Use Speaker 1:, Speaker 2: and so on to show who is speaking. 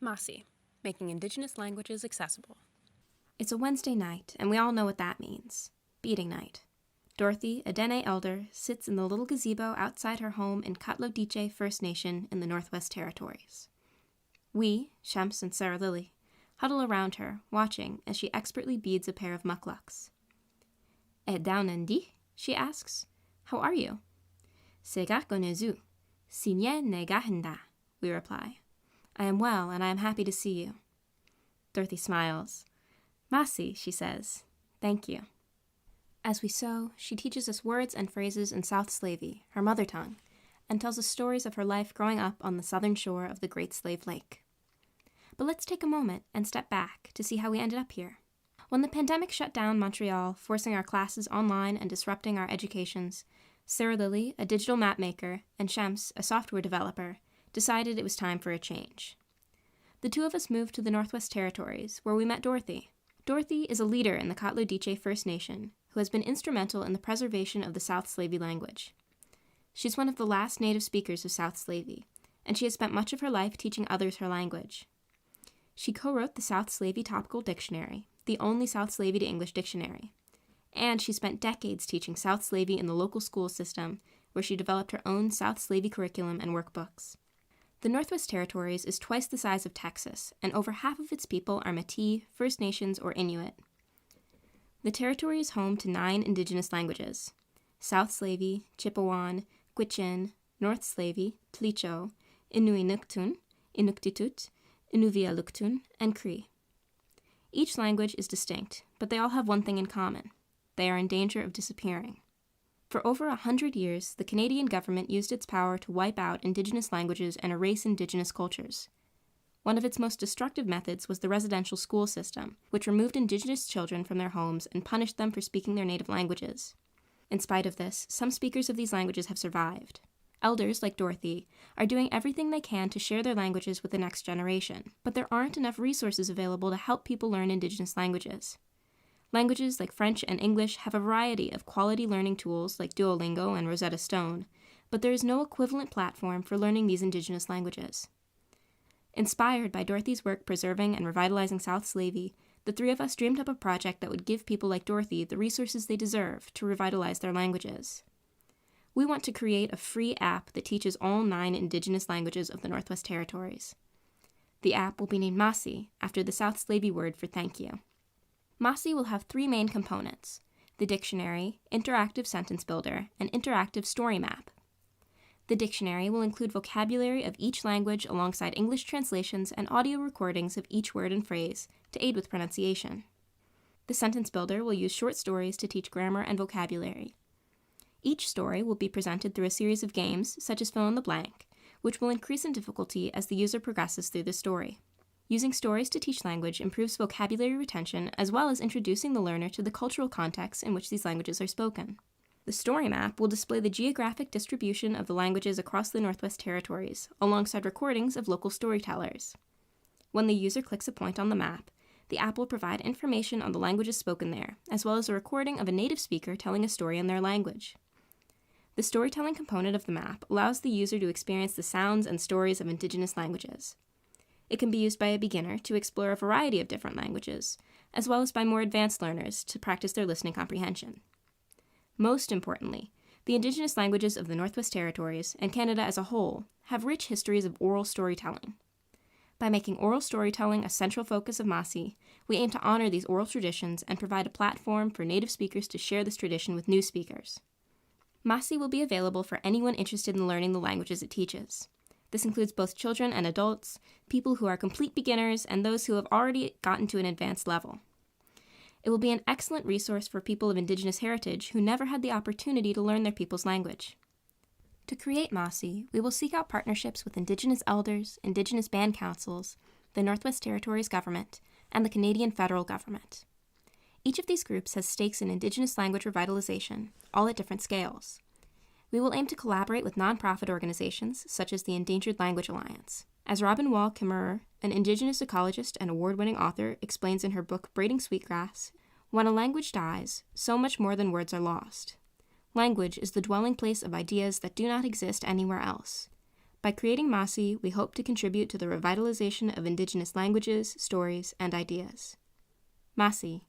Speaker 1: Mahsi, making Indigenous languages accessible.
Speaker 2: It's a Wednesday night, and we all know what that means. Beating night. Dorothy, a Dene elder, sits in the little gazebo outside her home in Katlodiche First Nation in the Northwest Territories. We, Shemps and Sarah Lily, huddle around her, watching as she expertly beads a pair of mukluks. Daunendi? She asks. How are you? Segak gonezu. Sinye negahinda, we reply. I am well, and I am happy to see you. Dorothy smiles. Mahsi, she says. Thank you. As we sew, she teaches us words and phrases in South Slavey, her mother tongue, and tells us stories of her life growing up on the southern shore of the Great Slave Lake. But let's take a moment and step back to see how we ended up here. When the pandemic shut down Montreal, forcing our classes online and disrupting our educations, Sarah Lily, a digital map maker, and Shemps, a software developer, decided it was time for a change. The two of us moved to the Northwest Territories, where we met Dorothy. Dorothy is a leader in the Katlodiche First Nation, who has been instrumental in the preservation of the South Slavey language. She's one of the last native speakers of South Slavey, and she has spent much of her life teaching others her language. She co-wrote the South Slavey Topical Dictionary, the only South Slavey to English dictionary, and she spent decades teaching South Slavey in the local school system, where she developed her own South Slavey curriculum and workbooks. The Northwest Territories is twice the size of Texas, and over half of its people are Métis, First Nations, or Inuit. The territory is home to 9 indigenous languages: South Slavey, Chipewyan, Gwich'in, North Slavey, Tlicho, Inuinuktun, Inuktitut, Inuvialuktun, and Cree. Each language is distinct, but they all have one thing in common. They are in danger of disappearing. For over 100 years, the Canadian government used its power to wipe out Indigenous languages and erase Indigenous cultures. One of its most destructive methods was the residential school system, which removed Indigenous children from their homes and punished them for speaking their native languages. In spite of this, some speakers of these languages have survived. Elders, like Dorothy, are doing everything they can to share their languages with the next generation, but there aren't enough resources available to help people learn Indigenous languages. Languages like French and English have a variety of quality learning tools like Duolingo and Rosetta Stone, but there is no equivalent platform for learning these Indigenous languages. Inspired by Dorothy's work preserving and revitalizing South Slavey, the three of us dreamed up a project that would give people like Dorothy the resources they deserve to revitalize their languages. We want to create a free app that teaches all 9 Indigenous languages of the Northwest Territories. The app will be named Mahsi, after the South Slavey word for thank you. Mahsi will have 3 main components: the dictionary, interactive sentence builder, and interactive story map. The dictionary will include vocabulary of each language alongside English translations and audio recordings of each word and phrase to aid with pronunciation. The sentence builder will use short stories to teach grammar and vocabulary. Each story will be presented through a series of games, such as fill in the blank, which will increase in difficulty as the user progresses through the story. Using stories to teach language improves vocabulary retention as well as introducing the learner to the cultural context in which these languages are spoken. The story map will display the geographic distribution of the languages across the Northwest Territories, alongside recordings of local storytellers. When the user clicks a point on the map, the app will provide information on the languages spoken there, as well as a recording of a native speaker telling a story in their language. The storytelling component of the map allows the user to experience the sounds and stories of Indigenous languages. It can be used by a beginner to explore a variety of different languages, as well as by more advanced learners to practice their listening comprehension. Most importantly, the Indigenous languages of the Northwest Territories, and Canada as a whole, have rich histories of oral storytelling. By making oral storytelling a central focus of Mahsi, we aim to honor these oral traditions and provide a platform for native speakers to share this tradition with new speakers. Mahsi will be available for anyone interested in learning the languages it teaches. This includes both children and adults, people who are complete beginners, and those who have already gotten to an advanced level. It will be an excellent resource for people of Indigenous heritage who never had the opportunity to learn their people's language. To create Mahsi, we will seek out partnerships with Indigenous elders, Indigenous band councils, the Northwest Territories government, and the Canadian federal government. Each of these groups has stakes in Indigenous language revitalization, all at different scales. We will aim to collaborate with nonprofit organizations such as the Endangered Language Alliance. As Robin Wall Kimmerer, an Indigenous ecologist and award-winning author, explains in her book Braiding Sweetgrass, when a language dies, so much more than words are lost. Language is the dwelling place of ideas that do not exist anywhere else. By creating Mahsi, we hope to contribute to the revitalization of Indigenous languages, stories, and ideas. Mahsi,